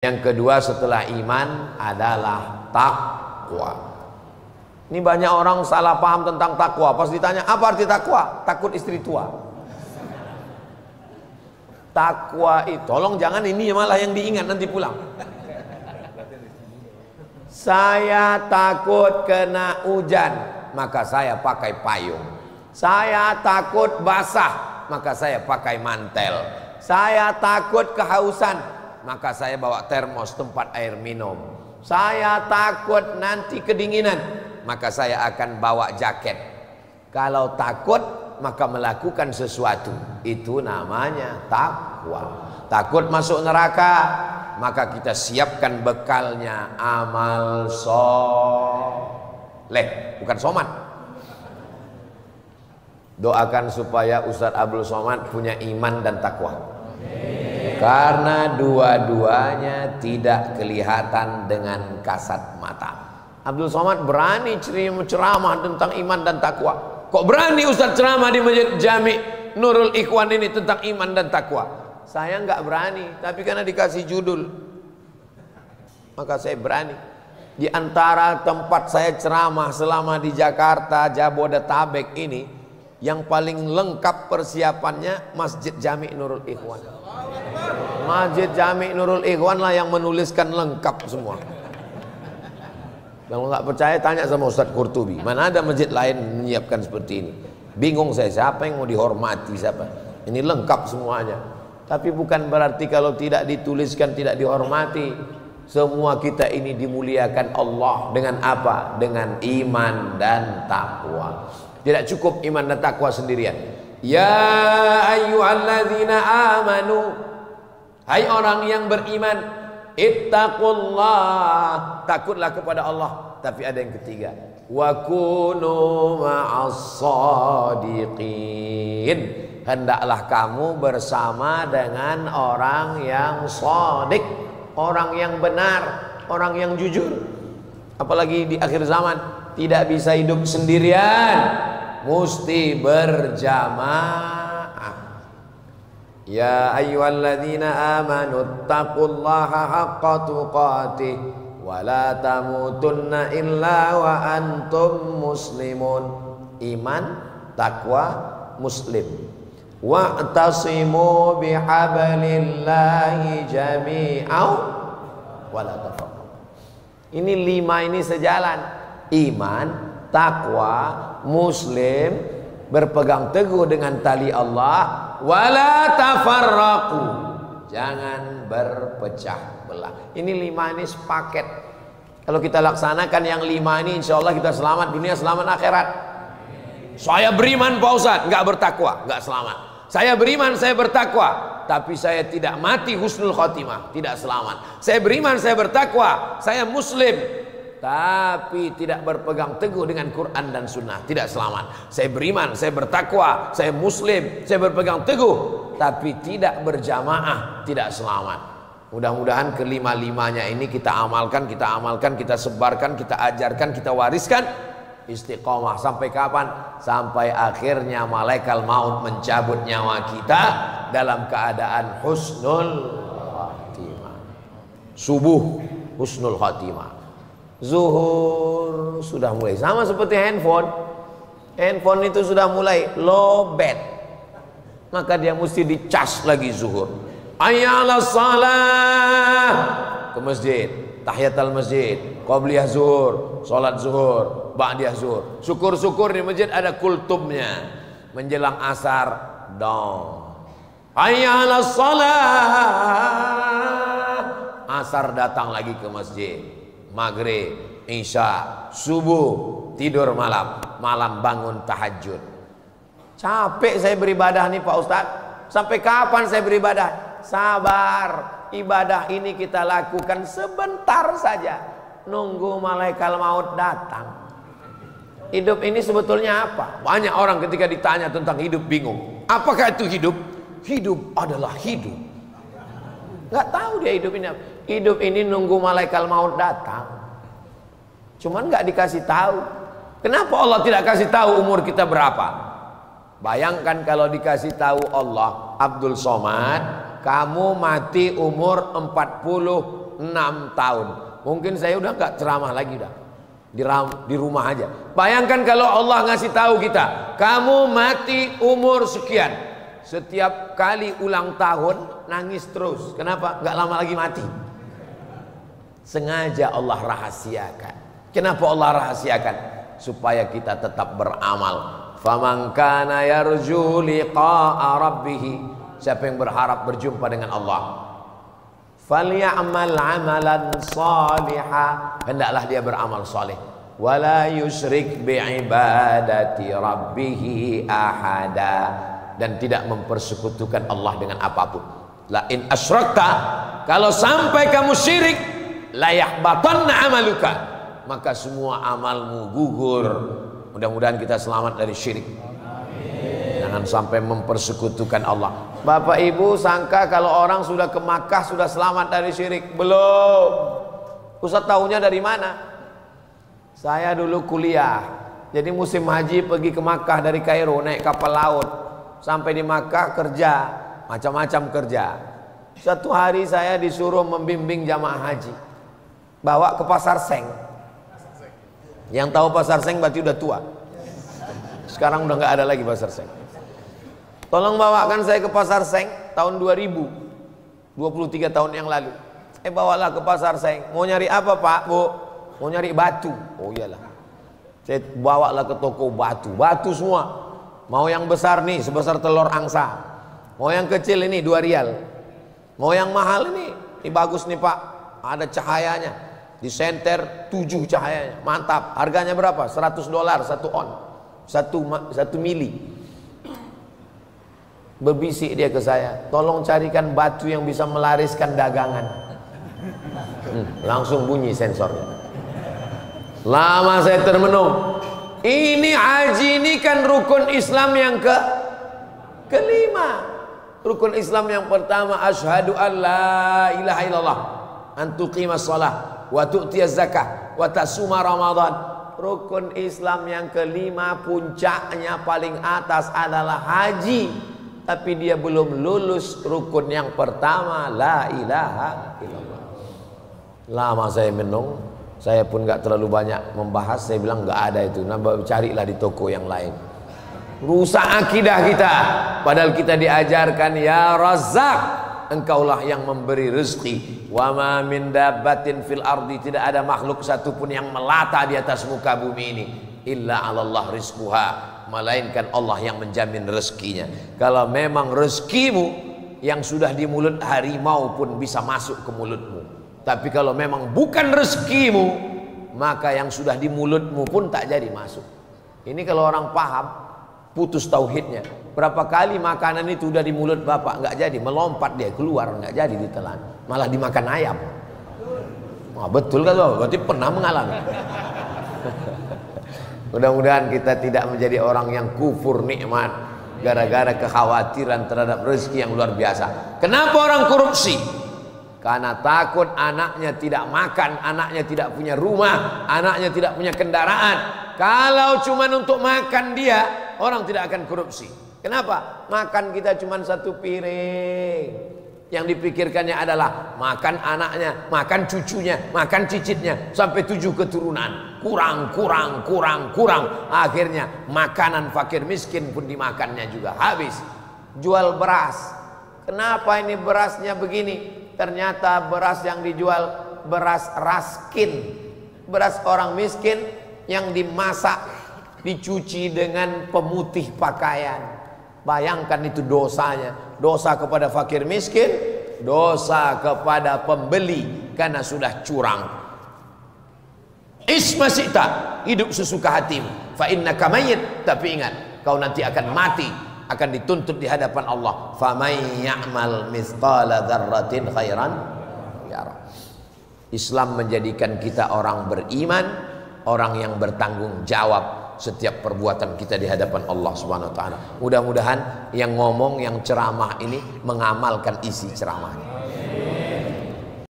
Yang kedua setelah iman adalah takwa. Ini banyak orang salah paham tentang takwa. Pas ditanya apa arti takwa? Takut istri tua. Takwa itu, tolong jangan ini malah yang diingat nanti pulang. Saya takut kena hujan, maka saya pakai payung. Saya takut basah, maka saya pakai mantel. Saya takut kehausan, maka saya bawa termos tempat air minum. Saya takut nanti kedinginan, maka saya akan bawa jaket. Kalau takut maka melakukan sesuatu, itu namanya takwa. Takut masuk neraka, maka kita siapkan bekalnya amal soleh, bukan somat. Doakan supaya Ustadz Abdul Somad punya iman dan takwa. Karena dua-duanya tidak kelihatan dengan kasat mata. Abdul Somad berani ceramah tentang iman dan takwa. Kok berani Ustadz ceramah di Masjid Jami Nurul Ikhwan ini tentang iman dan takwa? Saya nggak berani, tapi karena dikasih judul, maka saya berani. Di antara tempat saya ceramah selama di Jakarta, Jabodetabek ini, yang paling lengkap persiapannya Masjid Jami Nurul Ikhwan. Masjid Jami Nurul Ikhwan lah yang menuliskan lengkap semua. Kalau nggak percaya tanya sama Ustadz Qurtubi, mana ada masjid lain menyiapkan seperti ini. Bingung saya, siapa yang mau dihormati, siapa? Ini lengkap semuanya. Tapi bukan berarti kalau tidak dituliskan tidak dihormati. Semua kita ini dimuliakan Allah dengan apa? Dengan iman dan takwa. Tidak cukup iman dan takwa sendirian. Ya ayyuhalladzina amanu, hai orang yang beriman, ittaqullah, takutlah kepada Allah. Tapi ada yang ketiga, wa kunu ma'as-shadiqin, hendaklah kamu bersama dengan orang yang shadiq, orang yang benar, orang yang jujur. Apalagi di akhir zaman, tidak bisa hidup sendirian, mesti berjamaah. Ya ayyuhalladzina amanu taqullaha haqqa tuqatih wa la tamutunna illa wa antum muslimun. Iman, takwa, muslim. Wa'tasimu bihablillahi jami'an wa la tafarraqu. Ini 5 ini sejalan. Iman, takwa, muslim, berpegang teguh dengan tali Allah, wala tafarraqu, jangan berpecah belah. Ini 5 ini sepaket. Kalau kita laksanakan yang 5 ini, insya Allah kita selamat dunia, selamat akhirat. Saya beriman Pak Ustadz, nggak bertakwa, nggak selamat. Saya beriman, saya bertakwa, tapi saya tidak mati husnul khotimah, tidak selamat. Saya beriman, saya bertakwa, saya muslim, tapi tidak berpegang teguh dengan Quran dan Sunnah, tidak selamat. Saya beriman, saya bertakwa, saya muslim, saya berpegang teguh, tapi tidak berjamaah, tidak selamat. Mudah-mudahan kelima-limanya ini kita amalkan, kita sebarkan, kita ajarkan, kita wariskan. Istiqomah sampai kapan? Sampai akhirnya malaikat maut mencabut nyawa kita dalam keadaan husnul khatimah. Subuh husnul khatimah, zuhur sudah mulai sama seperti handphone. Handphone itu sudah mulai low bat, maka dia mesti dicas lagi zuhur. Ayyalas salah, ke masjid, tahiyatul masjid, qabliyah zuhur, salat zuhur, ba'diyah zuhur. Syukur-syukur di masjid ada kultumnya. Menjelang asar dong, ayyalas salah, asar datang lagi ke masjid. Maghrib, isya, subuh, tidur malam, malam bangun tahajud. Capek saya beribadah nih Pak Ustadz. Sampai kapan saya beribadah? Sabar, ibadah ini kita lakukan sebentar saja, nunggu malaikat maut datang. Hidup ini sebetulnya apa? Banyak orang ketika ditanya tentang hidup bingung. Apakah itu hidup? Hidup adalah hidup. Nggak tahu dia hidup ini apa. Hidup ini nunggu malaikat maut datang. Cuman nggak dikasih tahu. Kenapa Allah tidak kasih tahu umur kita berapa? Bayangkan kalau dikasih tahu Allah, Abdul Somad, kamu mati umur 40 6 tahun. Mungkin saya udah nggak ceramah lagi, udah di rumah aja. Bayangkan kalau Allah ngasih tahu kita, kamu mati umur sekian. Setiap kali ulang tahun nangis terus. Kenapa? Nggak lama lagi mati. Sengaja Allah rahasiakan. Kenapa Allah rahasiakan? Supaya kita tetap beramal. Faman kana yarju liqa'a rabbih, siapa yang berharap berjumpa dengan Allah, falyamal amalan salihah, hendaklah dia beramal saleh, wala yusyrik biibadati rabbih ahada, dan tidak mempersekutukan Allah dengan apapun. La in asyrakta, kalau sampai kamu syirik, la yahbatanna amaluka, maka semua amalmu gugur. Mudah-mudahan kita selamat dari syirik. Jangan sampai mempersekutukan Allah. Bapak Ibu sangka kalau orang sudah ke Makkah sudah selamat dari syirik? Belum. Ustaz tahunya dari mana? Saya dulu kuliah, jadi musim haji pergi ke Makkah dari Kairo naik kapal laut. Sampai di Makkah kerja, macam-macam kerja. Satu hari saya disuruh membimbing jamaah haji, bawa ke Pasar Seng. Yang tahu Pasar Seng berarti udah tua. Sekarang udah nggak ada lagi Pasar Seng. Tolong bawakan saya ke Pasar Seng tahun 2000, 23 tahun yang lalu. Bawalah ke Pasar Seng. Mau nyari apa Pak, Bu? Mau nyari batu. Oh iyalah. Saya bawalah ke toko batu. Batu semua. Mau yang besar nih sebesar telur angsa. Mau yang kecil ini 2 rial. Mau yang mahal ini bagus nih Pak. Ada cahayanya. Disenter 7 cahayanya, mantap. Harganya berapa? $100 1 on, 1 mili. Berbisik dia ke saya, tolong carikan batu yang bisa melariskan dagangan. Langsung bunyi sensornya. Lama saya termenung. Ini haji ini kan rukun Islam yang kelima. Rukun Islam yang pertama, asyhadu an la ilaha illallah, an tuqimas shalah wa tu'tiyaz zakah wa tasuma Ramadan. Rukun Islam yang kelima, puncaknya paling atas adalah haji, tapi dia belum lulus rukun yang pertama, la ilaha illallah. Lama saya menung, saya pun gak terlalu banyak membahas. Saya bilang gak ada itu, nambah carilah di toko yang lain. Rusak akidah kita, padahal kita diajarkan ya Razzaq, engkaulah yang memberi rezeki. Wa ma min dabbatin fil ardi, tidak ada makhluk satupun yang melata di atas muka bumi ini illa 'alallah rizquha, melainkan Allah yang menjamin rezekinya. Kalau memang rezekimu yang sudah di mulut harimau pun bisa masuk ke mulutmu, tapi kalau memang bukan rezekimu, maka yang sudah di mulutmu pun tak jadi masuk. Ini kalau orang paham, putus tauhidnya. Berapa kali makanan itu udah di mulut bapak nggak jadi, melompat dia keluar, nggak jadi ditelan, malah dimakan ayam. Wah, betul kan? Berarti pernah mengalami. Mudah-mudahan kita tidak menjadi orang yang kufur nikmat gara-gara kekhawatiran terhadap rezeki yang luar biasa. Kenapa orang korupsi? Karena takut anaknya tidak makan, anaknya tidak punya rumah, anaknya tidak punya kendaraan. Kalau cuma untuk makan dia, orang tidak akan korupsi. Kenapa? Makan kita cuma 1 piring. Yang dipikirkannya adalah makan anaknya, makan cucunya, makan cicitnya, sampai 7 keturunan. Kurang. Akhirnya makanan fakir miskin pun dimakannya juga habis. Jual beras. Kenapa ini berasnya begini? Ternyata beras yang dijual beras raskin, beras orang miskin yang dimasak, dicuci dengan pemutih pakaian. Bayangkan itu dosanya. Dosa kepada fakir miskin, dosa kepada pembeli karena sudah curang. Ismasita, hidup sesuka hatimu. Fa innaka mayyit, tapi ingat, kau nanti akan mati, akan dituntut di hadapan Allah. Faman ya'mal mithqala dzarratin khairan yara. Islam menjadikan kita orang beriman, orang yang bertanggung jawab setiap perbuatan kita di hadapan Allah Subhanahu wa taala. Mudah-mudahan yang ngomong, yang ceramah ini mengamalkan isi ceramahnya.